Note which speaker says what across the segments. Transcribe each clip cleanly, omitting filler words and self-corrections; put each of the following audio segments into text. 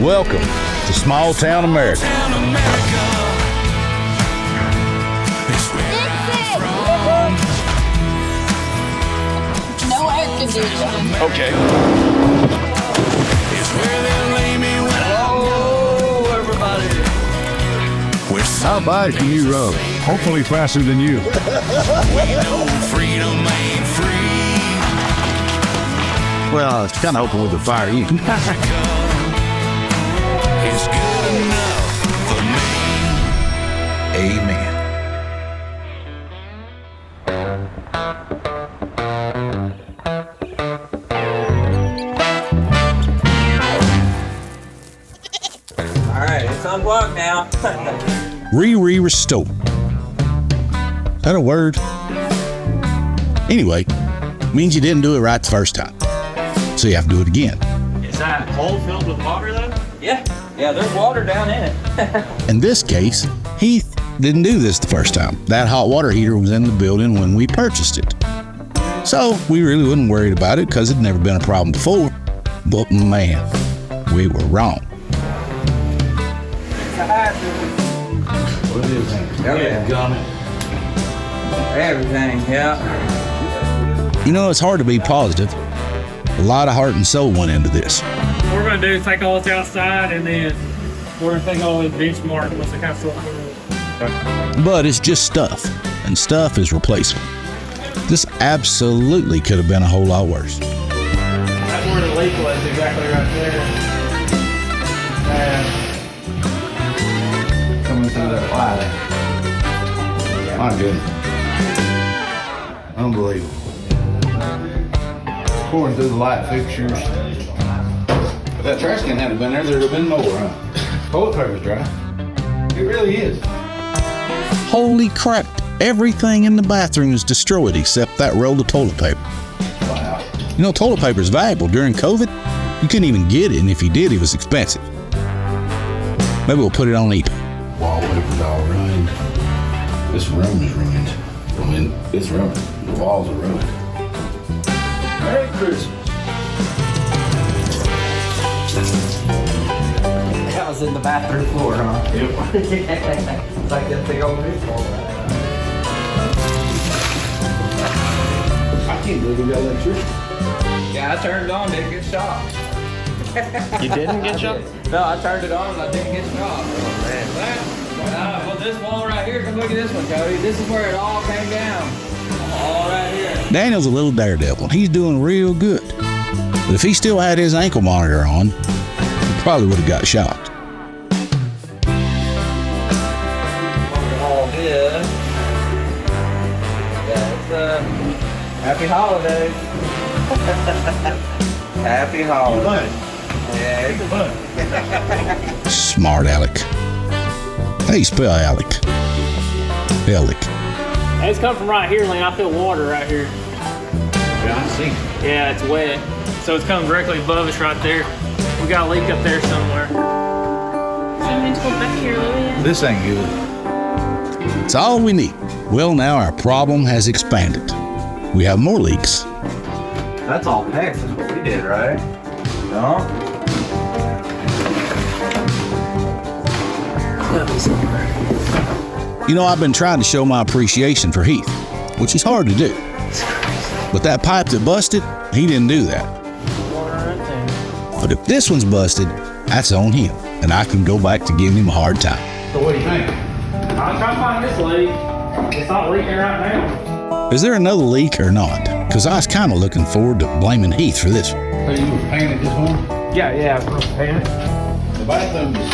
Speaker 1: Welcome to Small Town America.
Speaker 2: No air conditioning.
Speaker 1: Okay.
Speaker 3: Hello, everybody.
Speaker 4: How bad can you run? Hopefully faster than you.
Speaker 3: Freedom ain't free.
Speaker 4: Well, it's kind of hoping with the fire you.
Speaker 3: It's good enough for me.
Speaker 1: Amen.
Speaker 5: All right, it's unplugged now.
Speaker 1: Restore. Is that a word? Anyway, means you didn't do it right the first time. So you have to do it again.
Speaker 5: Is that hole filled with water though? Yeah, there's water down in it.
Speaker 1: In this case, Heath didn't do this the first time. That hot water heater was in the building when we purchased it. So we really wasn't worried about it because it'd never been a problem before. But man, we were wrong.
Speaker 5: What is it? Everything, yeah.
Speaker 1: You know, it's hard to be positive. A lot of heart and soul went into this.
Speaker 6: What we're going to do is take all this outside and then we're going to take all this benchmark once it kind of stuff.
Speaker 1: But it's just stuff, and stuff is replaceable. This absolutely could have been a whole lot worse.
Speaker 6: That's where the leak was, exactly right there.
Speaker 4: Coming through that light. My goodness. Unbelievable. Pouring through the light fixtures. If that trash can hadn't been there, there'd have been more, huh? Toilet paper's dry. It really is.
Speaker 1: Holy crap, everything in the bathroom is destroyed except that roll of toilet paper.
Speaker 4: Wow.
Speaker 1: You know, toilet paper is valuable. During COVID, you couldn't even get it, and if you did, it was expensive. Maybe we'll put it on eBay.
Speaker 4: Wallpaper's all ruined. This room is ruined. I mean, it's ruined. The walls are ruined. Merry Christmas.
Speaker 5: That was in the bathroom floor, huh?
Speaker 4: Yep.
Speaker 5: It's like that big old baseball.
Speaker 4: I can't believe we got electricity.
Speaker 5: Yeah, I turned it on, didn't get shocked.
Speaker 6: You didn't get shot?
Speaker 5: No, I turned it on and I didn't get shocked. Oh, man. Well, this wall right here, come look at this one, Cody. This is where it all came down. All right here.
Speaker 1: Daniel's a little daredevil. He's doing real good. But if he still had his ankle monitor on, he probably would have got shocked.
Speaker 5: All good. Yeah, happy holidays. Happy holidays. Yeah, it's fun.
Speaker 1: Smart Alec. How you spell Alec? Alec.
Speaker 6: It's coming from right here, Lane. I feel water right here.
Speaker 4: Yeah, I see.
Speaker 6: Yeah, it's wet. So it's coming directly above us right there. We got a leak up there somewhere.
Speaker 4: This ain't good.
Speaker 1: It's all we need. Well, now our problem has expanded. We have more leaks.
Speaker 5: That's all PEX is what we did, right? No?
Speaker 1: You know, I've been trying to show my appreciation for Heath, which is hard to do. But that pipe that busted, he didn't do that. But if this one's busted, that's on him, and I can go back to giving him a hard time.
Speaker 4: So what do you think?
Speaker 6: I'm trying to find this leak. It's not leaking right now.
Speaker 1: Is there another leak or not? Because I was kind of looking forward to blaming Heath for this one.
Speaker 4: So you were painted this morning?
Speaker 6: Yeah, we're paying.
Speaker 4: The bathroom is...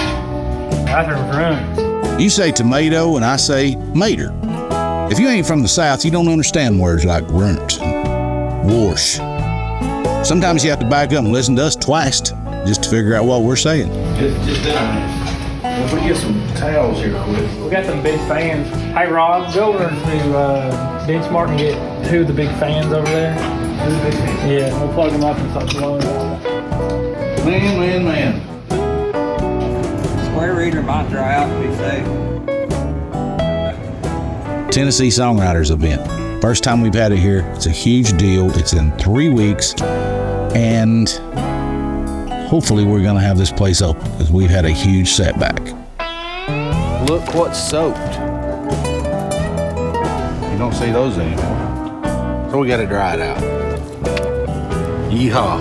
Speaker 6: Bathroom's ruined.
Speaker 1: You say tomato, and I say mater. If you ain't from the South, you don't understand words like runt and wash. Sometimes you have to back up and listen to us twice just to figure out what we're saying.
Speaker 4: Just down there. If we get some towels here quick.
Speaker 6: We got some big fans. Hey, Rob, go over to Benchmark and get two of the big fans over there. Yeah, we'll plug them up and start blowing them.
Speaker 4: Man.
Speaker 5: Square reader might dry out to be safe.
Speaker 1: Tennessee Songwriters event. First time we've had it here. It's a huge deal. It's in 3 weeks. And hopefully we're gonna have this place open because we've had a huge setback. Look what's soaked. You don't see those anymore. So we gotta dry it out. Yeehaw.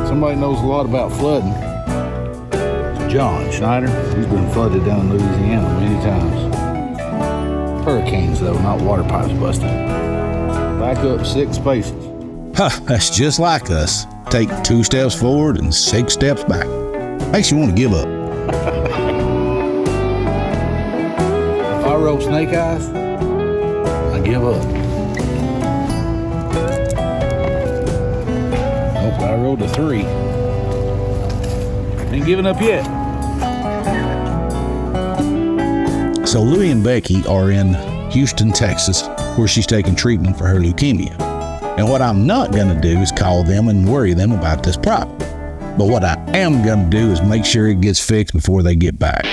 Speaker 1: Somebody knows a lot about flooding. It's John Schneider. He's been flooded down in Louisiana many times. Hurricanes though, not water pipes busting. Back up 6 spaces. Huh, that's just like us. Take 2 steps forward and 6 steps back. Makes you want to give up. If I roll snake eyes, I give up. Nope, I rolled a 3. Ain't giving up yet. So Louie and Becky are in Houston, Texas, where she's taking treatment for her leukemia. And what I'm not gonna do is call them and worry them about this problem. But what I am gonna do is make sure it gets fixed before they get back. So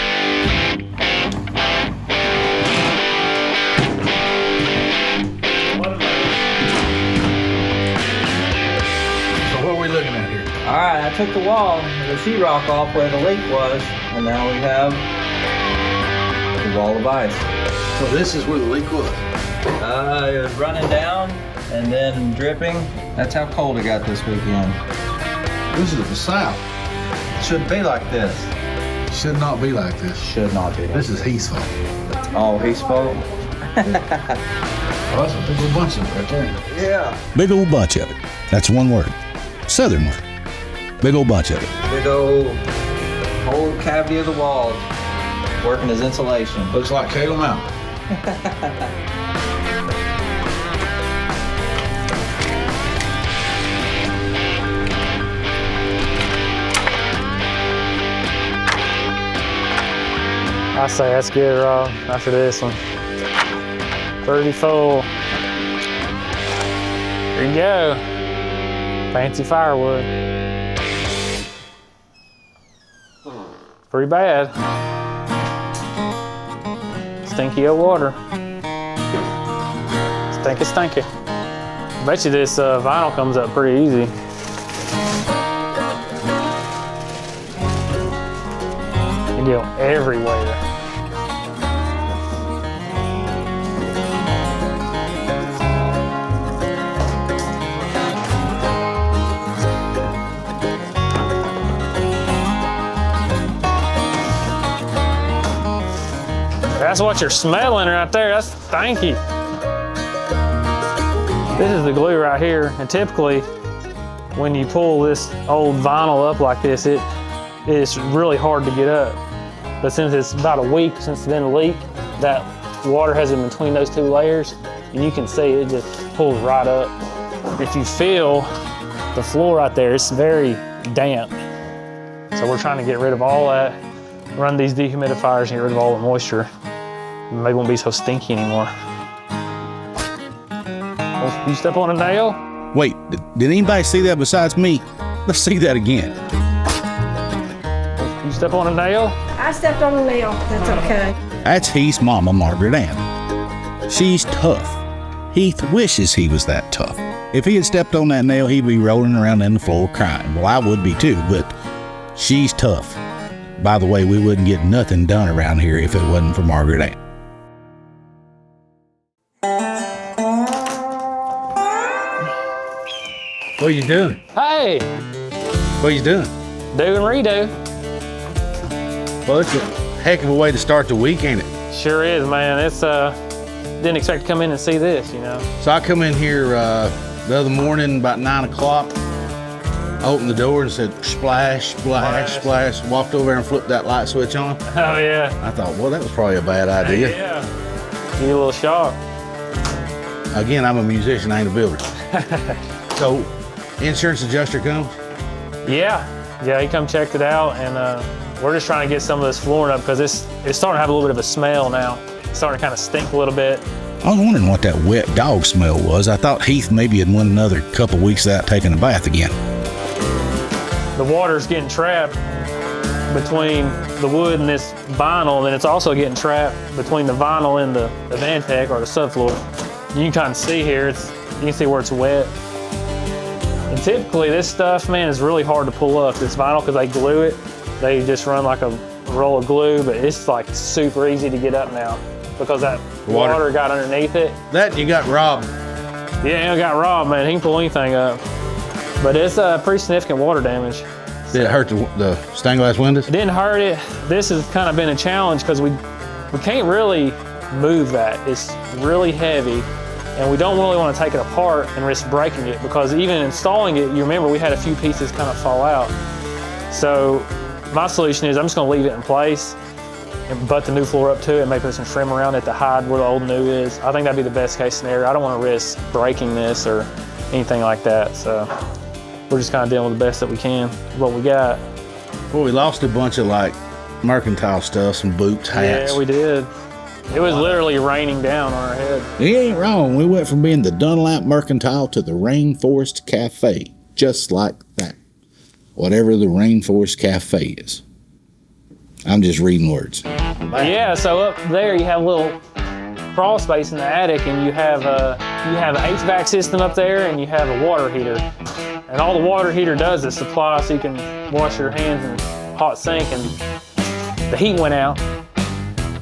Speaker 1: what are we looking at here?
Speaker 5: All right, I took the wall, the sheetrock off where the leak was, and now we have the wall of ice.
Speaker 1: So this is where the leak was.
Speaker 5: It was running down and then dripping. That's how cold it got this weekend.
Speaker 1: This is the South.
Speaker 5: Shouldn't be like this.
Speaker 1: Should not be like this.
Speaker 5: Should not be like
Speaker 1: This is Heath's fault.
Speaker 5: Oh, he's fault?
Speaker 1: Oh, that's a big old bunch of it right there.
Speaker 5: Yeah.
Speaker 1: Big old bunch of it. That's one word. Southern word. Big old bunch of it.
Speaker 5: Big old whole cavity of the wall working as insulation.
Speaker 1: Looks like Kale Mountain.
Speaker 6: I say that's good, Rob, after this one. Pretty full. Here you go. Fancy firewood. Pretty bad. Stinky old water. Stinky, stinky. Bet you this vinyl comes up pretty easy. You go everywhere. That's what you're smelling right there. That's stinky. This is the glue right here, and typically when you pull this old vinyl up like this, it's really hard to get up. But since it's about a week since it's been a leak, that water has in between those 2 layers, and you can see it just pulls right up. If you feel the floor right there, it's very damp. So we're trying to get rid of all that, run these dehumidifiers and get rid of all the moisture. Maybe won't be so stinky anymore. Oh, you step on a nail?
Speaker 1: Wait, did anybody see that besides me? Let's see that again.
Speaker 6: You step on a nail?
Speaker 7: I stepped on a nail. That's okay.
Speaker 1: That's Heath's mama, Margaret Ann. She's tough. Heath wishes he was that tough. If he had stepped on that nail, he'd be rolling around in the floor crying. Well, I would be too, but she's tough. By the way, we wouldn't get nothing done around here if it wasn't for Margaret Ann. What are you doing?
Speaker 6: Hey,
Speaker 1: What are you doing?
Speaker 6: do and redo.
Speaker 1: Well, it's a heck of a way to start the week, ain't it?
Speaker 6: Sure is, man. It's didn't expect to come in and see this, you know.
Speaker 1: So I come in here the other morning about 9 o'clock, opened the door and said, splash, splash, splash. Walked over there and flipped that light switch on.
Speaker 6: Oh yeah.
Speaker 1: I thought, well, that was probably a bad idea.
Speaker 6: Yeah. Need a little shock.
Speaker 1: Again, I'm a musician, I ain't a builder. So, insurance adjuster comes?
Speaker 6: Yeah, he come checked it out, and we're just trying to get some of this flooring up because it's starting to have a little bit of a smell now. It's starting to kind of stink a little bit.
Speaker 1: I was wondering what that wet dog smell was. I thought Heath maybe had went another couple weeks without taking a bath again.
Speaker 6: The water's getting trapped between the wood and this vinyl, and then it's also getting trapped between the vinyl and the Vantech or the subfloor. You can kind of see here, You can see where it's wet. And typically this stuff, man, is really hard to pull up. This vinyl, because they glue it. They just run like a roll of glue, but it's like super easy to get up now because that water got underneath it.
Speaker 1: That you got robbed.
Speaker 6: Yeah, I got robbed, man. He can pull anything up. But it's pretty significant water damage.
Speaker 1: Did it hurt the stained glass windows?
Speaker 6: It didn't hurt it. This has kind of been a challenge because we can't really move that. It's really heavy, and we don't really want to take it apart and risk breaking it because even installing it, you remember we had a few pieces kind of fall out. So my solution is I'm just going to leave it in place and butt the new floor up to it and maybe put some trim around it to hide where the old new is. I think that'd be the best case scenario. I don't want to risk breaking this or anything like that. So we're just kind of dealing with the best that we can with what we got.
Speaker 1: Well, we lost a bunch of like mercantile stuff, some boots, hats.
Speaker 6: Yeah, we did. It was literally raining down on our head.
Speaker 1: He ain't wrong. We went from being the Dunlap Mercantile to the Rainforest Cafe, just like that. Whatever the Rainforest Cafe is. I'm just reading words.
Speaker 6: Yeah, so up there you have a little crawl space in the attic, and you have an HVAC system up there, and you have a water heater. And all the water heater does is supply so you can wash your hands in hot sink, and the heat went out.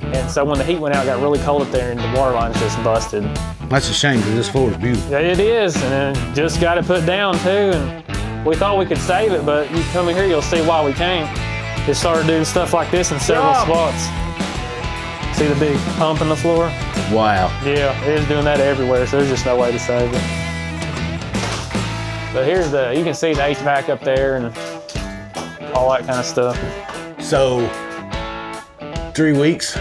Speaker 6: And so when the heat went out, it got really cold up there, and the water lines just busted.
Speaker 1: That's a shame because this floor is beautiful.
Speaker 6: Yeah, it is, and then just got it put down too, and we thought we could save it, but you come in here, you'll see why we can't. It started doing stuff like this in several spots. See the big hump in the floor?
Speaker 1: Wow.
Speaker 6: Yeah, it is doing that everywhere, so there's just no way to save it. But here's you can see the HVAC up there and all that kind of stuff.
Speaker 1: So, 3 weeks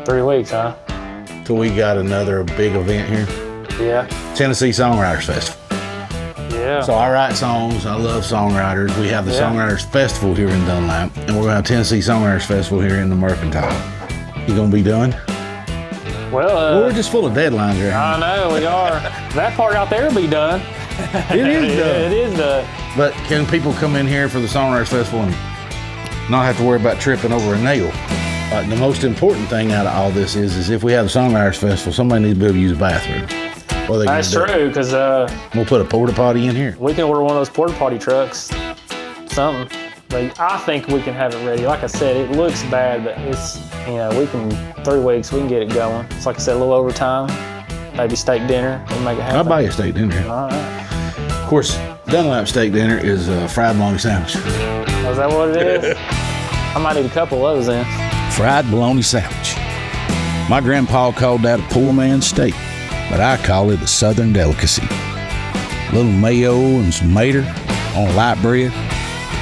Speaker 6: 3 weeks, huh?
Speaker 1: till we got another big event here.
Speaker 6: Yeah.
Speaker 1: Tennessee Songwriters Festival.
Speaker 6: Yeah.
Speaker 1: So I write songs. I love songwriters. We have the Songwriters Festival here in Dunlap, and we're going to have Tennessee Songwriters Festival here in the Mercantile. You going to be done?
Speaker 6: Well,
Speaker 1: We're just full of deadlines here.
Speaker 6: I know we are. That part out there will be done.
Speaker 1: It is done.
Speaker 6: It is done.
Speaker 1: But can people come in here for the Songwriters Festival and not have to worry about tripping over a nail? The most important thing out of all this is if we have the Songwriters Festival, somebody needs to be able to use the bathroom.
Speaker 6: That's true, because
Speaker 1: we'll put a porta potty in here.
Speaker 6: we can order one of those porta potty trucks, something. But I think we can have it ready. Like I said, it looks bad, but it's, we can, 3 weeks, we can get it going. It's like I said, a little overtime, maybe steak dinner, we'll make it happen.
Speaker 1: I'll buy you a steak dinner.
Speaker 6: All right.
Speaker 1: Of course, Dunlap steak dinner is a fried bologna sandwich.
Speaker 6: Oh, is that what it is? I might need a couple of those then.
Speaker 1: Fried bologna sandwich. My grandpa called that a poor man's steak, but I call it a southern delicacy. A little mayo and some mater on light bread.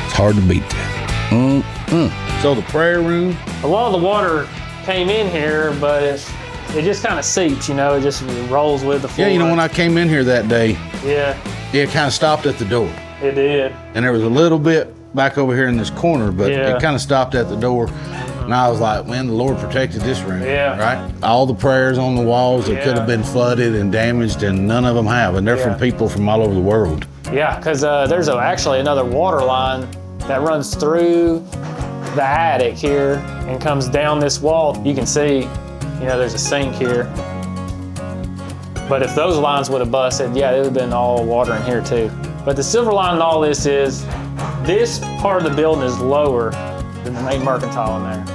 Speaker 1: It's hard to beat that. So the prayer room.
Speaker 6: A lot of the water came in here, but it just kind of seeps, it just rolls with the floor.
Speaker 1: Yeah, when I came in here that day,
Speaker 6: Yeah,
Speaker 1: it kind of stopped at the door.
Speaker 6: it did.
Speaker 1: And there was a little bit back over here in this corner, but
Speaker 6: Yeah.
Speaker 1: it kind of stopped at the door. And I was like, man, the Lord protected this room.
Speaker 6: Yeah.
Speaker 1: Right? All the prayers on the walls that could have been flooded and damaged, and none of them have. And they're from people from all over the world.
Speaker 6: Yeah, because there's actually another water line that runs through the attic here and comes down this wall. You can see, there's a sink here. But if those lines would have busted, it would have been all water in here too. But the silver line in all this is, this part of the building is lower than the main mercantile in there.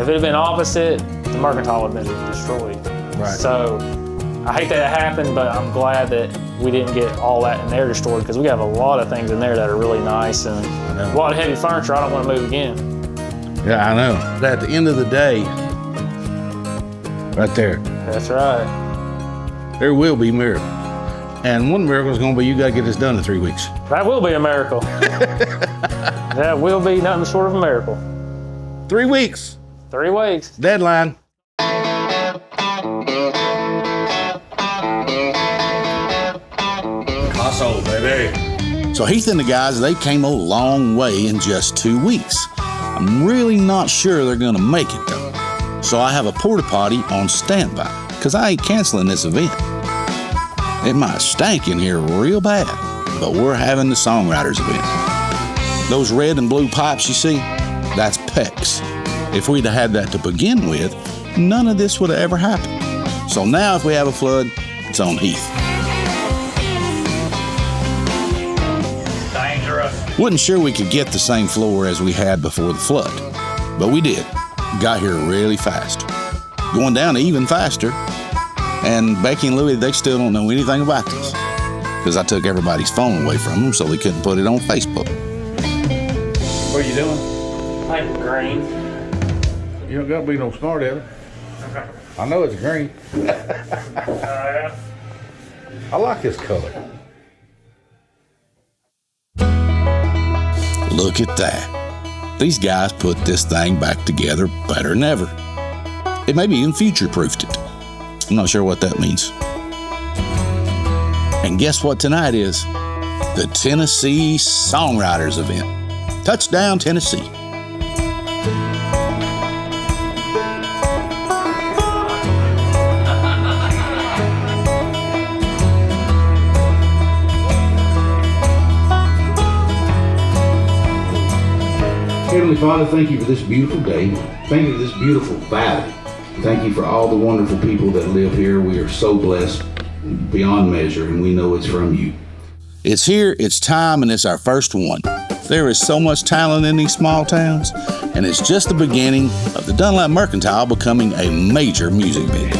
Speaker 6: If it had been opposite, the mercantile would have been destroyed.
Speaker 1: Right.
Speaker 6: So I hate that it happened, but I'm glad that we didn't get all that in there destroyed, because we have a lot of things in there that are really nice and a lot of heavy furniture I don't want to move again.
Speaker 1: Yeah, I know. But at the end of the day, right there,
Speaker 6: That's right.
Speaker 1: there will be miracles. And one miracle is going to be you got to get this done in 3 weeks.
Speaker 6: That will be a miracle. That will be nothing short of a miracle.
Speaker 1: 3 weeks.
Speaker 6: 3 weeks.
Speaker 1: Deadline.
Speaker 4: Hustle, baby.
Speaker 1: So Heath and the guys, they came a long way in just 2 weeks. I'm really not sure they're going to make it though. So I have a porta potty on standby, because I ain't canceling this event. It might stank in here real bad, but we're having the Songwriters event. Those red and blue pipes you see, that's PEX. If we'd have had that to begin with, none of this would have ever happened. So now if we have a flood, it's on Heath. Wasn't sure we could get the same floor as we had before the flood, but we did. Got here really fast. Going down even faster. And Becky and Louie, they still don't know anything about this because I took everybody's phone away from them so they couldn't put it on Facebook.
Speaker 4: What are you doing?
Speaker 6: Paint green.
Speaker 4: You don't gotta be no smart aleck. I know it's green.
Speaker 6: Yeah.
Speaker 4: I like this color.
Speaker 1: Look at that. These guys put this thing back together better than ever. It maybe even future-proofed it. I'm not sure what that means. And guess what tonight is? The Tennessee Songwriters event. Touchdown, Tennessee.
Speaker 4: Heavenly Father, thank you for this beautiful day. Thank you for this beautiful valley. Thank you for all the wonderful people that live here. We are so blessed beyond measure, and we know it's from you.
Speaker 1: It's here, it's time, and it's our first one. There is so much talent in these small towns, and it's just the beginning of the Dunlap Mercantile becoming a major music venue.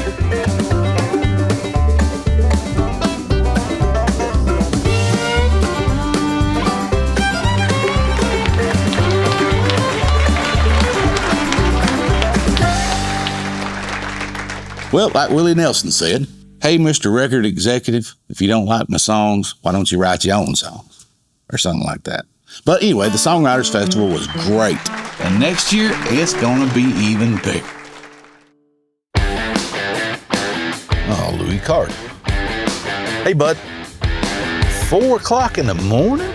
Speaker 1: Well, like Willie Nelson said, hey, Mr. Record Executive, if you don't like my songs, why don't you write your own songs? Or something like that. But anyway, the Songwriters Festival was great. And next year, it's gonna be even bigger. Oh, Louis Carter. Hey, bud. 4 o'clock in the morning?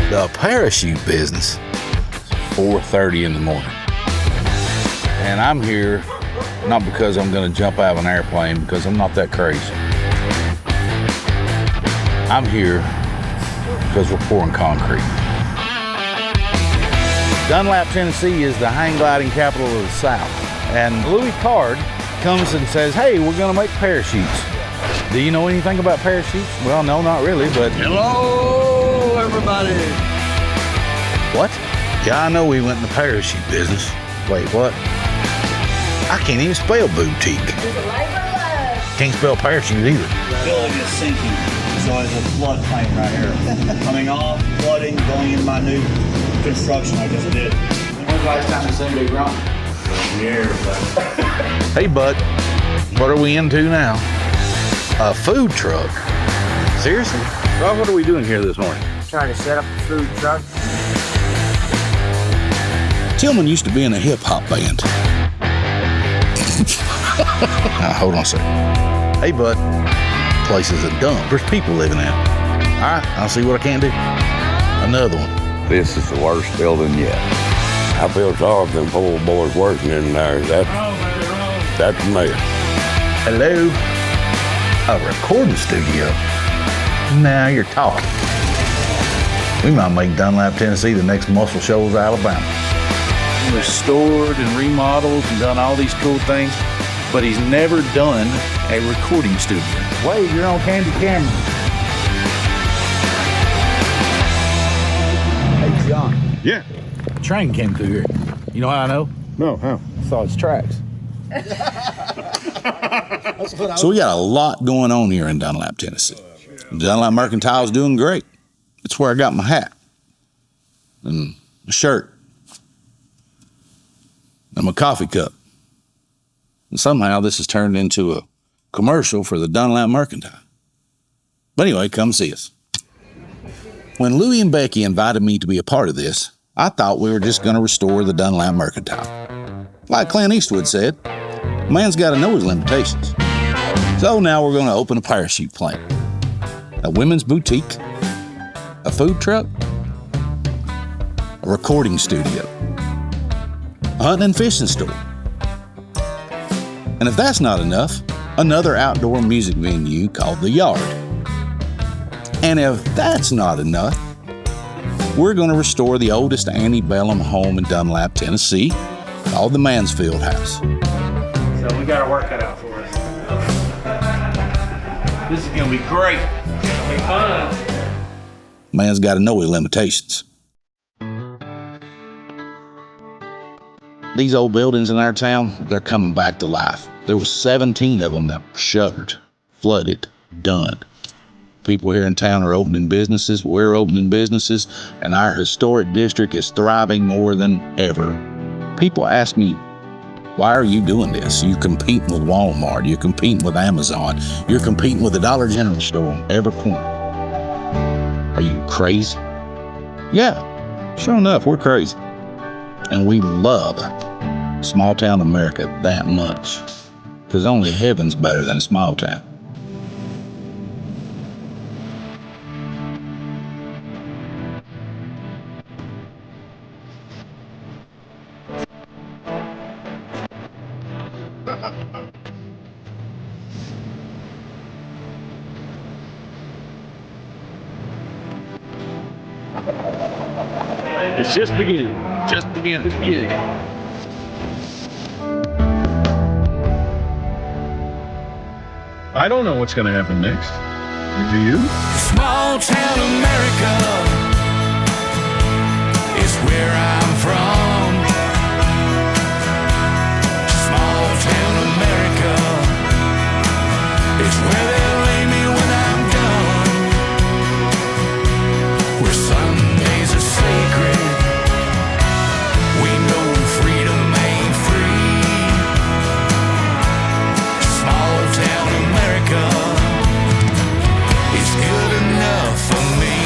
Speaker 1: The parachute business. 4:30 in the morning. And I'm here not because I'm gonna jump out of an airplane, because I'm not that crazy. I'm here because we're pouring concrete. Dunlap, Tennessee is the hang gliding capital of the South. And Louis Card comes and says, hey, we're gonna make parachutes. Do you know anything about parachutes? Well, no, not really, but...
Speaker 5: Hello, everybody.
Speaker 1: What? Yeah, I know we went in the parachute business. Wait, what? I can't even spell boutique. Can't spell parachute either.
Speaker 8: The building is sinking, so there's a floodplain right here. Coming off, flooding, going into my new construction I just did.
Speaker 4: When's the last time this thing been grown?
Speaker 1: Hey, bud, what are we into now? A food truck? Seriously? Rob, what are we doing here this morning?
Speaker 6: Trying to set up a food truck.
Speaker 1: Tillman used to be in a hip-hop band. Now, hold on a second. Hey, bud, place is a dump. There's people living in it. All right, I'll see what I can do. Another one.
Speaker 9: This is the worst building yet. I feel sorry for them poor boys working in there. That's a mess.
Speaker 1: Hello? A recording studio? Now you're talking. We might make Dunlap, Tennessee the next Muscle Shoals, Alabama.
Speaker 10: Restored and remodeled and done all these cool things, but he's never done a recording studio.
Speaker 1: Wade, you're on Candy Camera. Hey, John.
Speaker 10: Yeah.
Speaker 1: A train came through here. You know how I know?
Speaker 10: No, how?
Speaker 1: I saw its tracks. So we got a lot going on here in Dunlap, Tennessee. Dunlap Mercantile is doing great. It's where I got my hat and a shirt and my coffee cup. And somehow this has turned into a commercial for the Dunlap Mercantile. But anyway, come see us. When Louie and Becky invited me to be a part of this, I thought we were just going to restore the Dunlap Mercantile. Like Clint Eastwood said, man's got to know his limitations. So now we're going to open a parachute plant, a women's boutique, a food truck, a recording studio, a hunting and fishing store. And if that's not enough, another outdoor music venue called The Yard. And if that's not enough, we're going to restore the oldest antebellum home in Dunlap, Tennessee, called the Mansfield House.
Speaker 6: So we got our work cut out for us.
Speaker 10: This is gonna be great.
Speaker 6: It'll be fun.
Speaker 1: Man's got to know his limitations. These old buildings in our town, they're coming back to life. There was 17 of them that were shuttered, flooded, done. People here in town are opening businesses, we're opening businesses, and our historic district is thriving more than ever. People ask me, why are you doing this? You're competing with Walmart, you're competing with Amazon, you're competing with the Dollar General store on every corner. Are you crazy? Yeah, sure enough, we're crazy. And we love small town America that much, because only heaven's better than a small town.
Speaker 10: It's just beginning. Just beginning. Just beginning. I don't know what's going to happen next. Do you?
Speaker 3: Small town America is where I'm from. Small town America is where they'll lay me when I'm done. Where Sundays are sacred, we know freedom ain't free. Small town America is good enough for me.